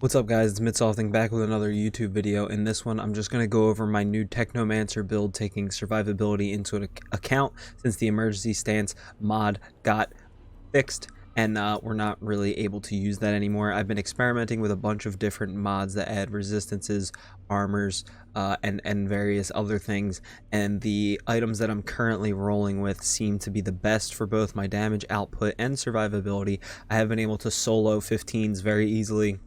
What's up guys, it's Midsofting back with another YouTube video. In this one, I'm just going to go over my new Technomancer build taking survivability into account since the emergency stance mod got fixed and we're not really able to use that anymore. I've been experimenting with a bunch of different mods that add resistances, armors, and various other things, and the items that I'm currently rolling with seem to be the best for both my damage output and survivability. I have been able to solo 15s very easily.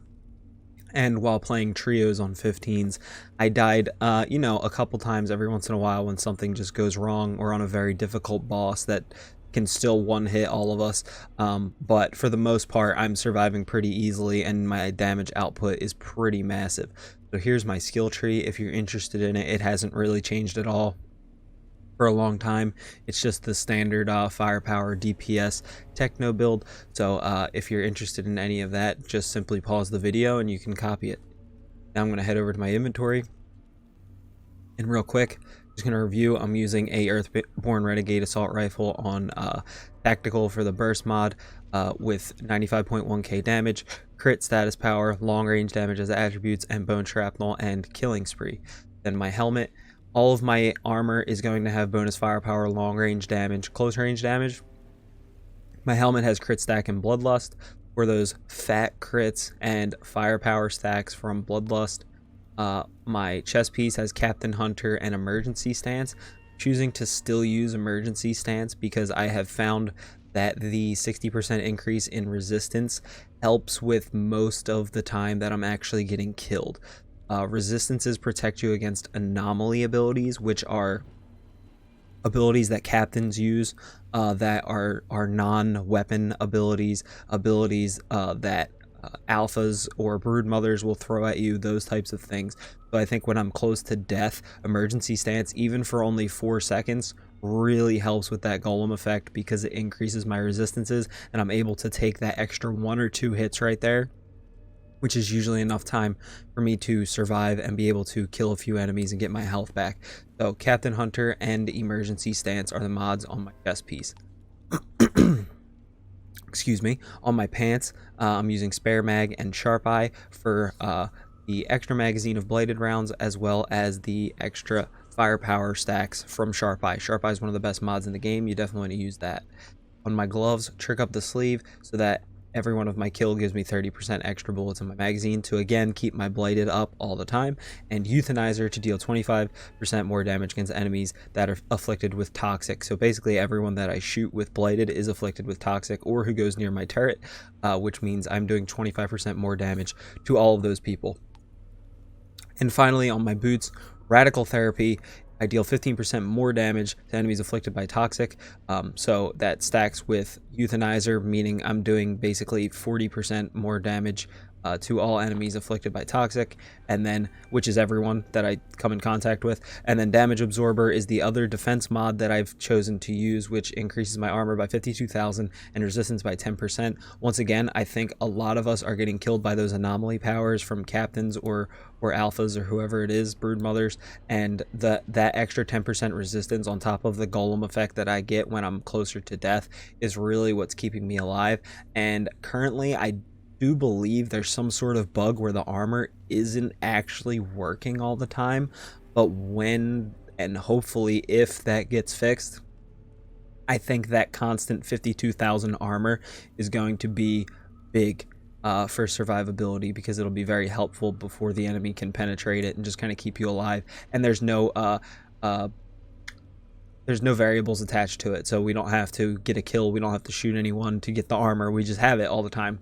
And while playing trios on 15s, I died, a couple times every once in a while when something just goes wrong or on a very difficult boss that can still one-hit all of us. But for the most part, I'm surviving pretty easily and my damage output is pretty massive. So here's my skill tree. If you're interested in it, it hasn't really changed at all for a long time. It's just the standard firepower DPS techno build. So if you're interested in any of that, just simply pause the video and you can copy it. Now I'm going to head over to my inventory, and real quick, just going to review. I'm using a Earthborn Renegade assault rifle on tactical for the burst mod with 95.1k damage, crit status power, long range damage as attributes, and bone shrapnel and killing spree. Then my helmet. All of my armor is going to have bonus firepower, long range damage, close range damage. My helmet has crit stack and bloodlust for those fat crits and firepower stacks from bloodlust. My chest piece has Captain Hunter and emergency stance. Choosing to still use emergency stance because I have found that the 60% increase in resistance helps with most of the time that I'm actually getting killed. Resistances protect you against anomaly abilities, which are abilities that captains use that are non-weapon abilities, that alphas or brood mothers will throw at you, those types of things. So I think when I'm close to death, emergency stance, even for only 4 seconds, really helps with that golem effect because it increases my resistances and I'm able to take that extra 1 or 2 hits right there, which is usually enough time for me to survive and be able to kill a few enemies and get my health back. So Captain Hunter and Emergency Stance are the mods on my chest piece. Excuse me. On my pants, I'm using Spare Mag and Sharp Eye for the extra magazine of bladed rounds, as well as the extra firepower stacks from Sharp Eye. Sharp Eye is one of the best mods in the game. You definitely want to use that. On my gloves, trick up the sleeve so that every one of my kill gives me 30% extra bullets in my magazine to again keep my bladed up all the time, and Euthanizer to deal 25% more damage against enemies that are afflicted with toxic. So basically everyone that I shoot with bladed is afflicted with toxic or who goes near my turret, which means I'm doing 25% more damage to all of those people. And finally, on my boots, Radical Therapy. I deal 15% more damage to enemies afflicted by toxic, so that stacks with Euthanizer, meaning I'm doing basically 40% more damage to all enemies afflicted by toxic, and then, which is everyone that I come in contact with. And then Damage Absorber is the other defense mod that I've chosen to use, which increases my armor by 52,000 and resistance by 10%. Once again, I think a lot of us are getting killed by those anomaly powers from captains or alphas or whoever it is, brood mothers, and that extra 10% resistance on top of the golem effect that I get when I'm closer to death is really what's keeping me alive. And currently I do believe there's some sort of bug where the armor isn't actually working all the time, but when and hopefully if that gets fixed, I think that constant 52,000 armor is going to be big for survivability, because it'll be very helpful before the enemy can penetrate it and just kind of keep you alive. And there's no variables attached to it, so we don't have to get a kill, we don't have to shoot anyone to get the armor, we just have it all the time.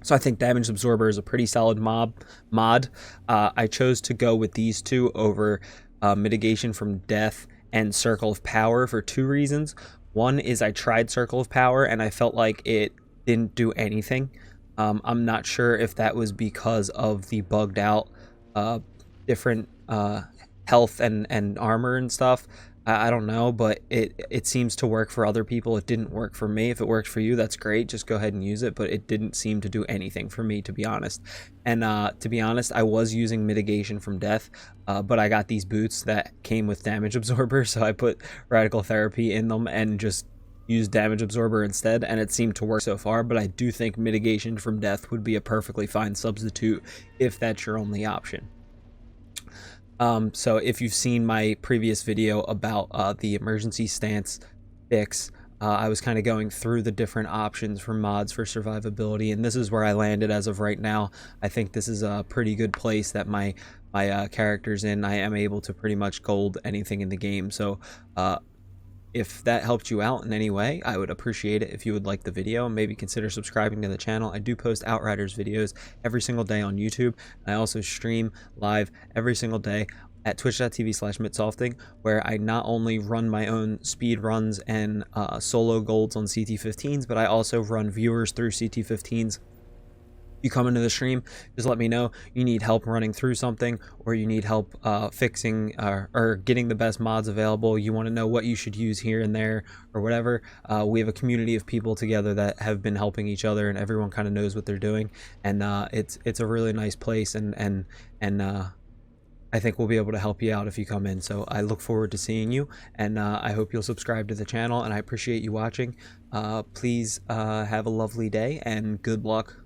So I think Damage Absorber is a pretty solid mod. I chose to go with these two over Mitigation from Death and Circle of Power for 2 reasons. One is I tried Circle of Power and I felt like it didn't do anything. I'm not sure if that was because of the bugged out different health and armor and stuff. I don't know, but it seems to work for other people. It didn't work for me. If it works for you, that's great. Just go ahead and use it, but it didn't seem to do anything for me, to be honest. And to be honest, I was using Mitigation from Death, but I got these boots that came with Damage Absorber, so I put Radical Therapy in them and just use damage absorber instead, and it seemed to work so far. But I do think mitigation from death would be a perfectly fine substitute if that's your only option. So if you've seen my previous video about the emergency stance fix, I was kind of going through the different options for mods for survivability, and this is where I landed as of right now. I think this is a pretty good place that my character's in. I am able to pretty much gold anything in the game. So if that helped you out in any way, I would appreciate it if you would like the video and maybe consider subscribing to the channel. I do post Outriders videos every single day on YouTube. I also stream live every single day at twitch.tv/mitsofting, where I not only run my own speed runs and solo golds on CT15s, but I also run viewers through CT15s. You come into the stream, just let me know you need help running through something, or you need help fixing or getting the best mods available. You want to know what you should use here and there or whatever. We have a community of people together that have been helping each other, and everyone kind of knows what they're doing, and it's a really nice place, and I think we'll be able to help you out if you come in. So I look forward to seeing you, and I hope you'll subscribe to the channel, and I appreciate you watching. Please have a lovely day, and good luck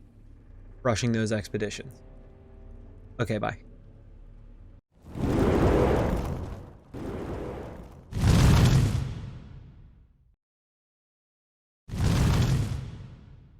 rushing those expeditions. Okay, bye.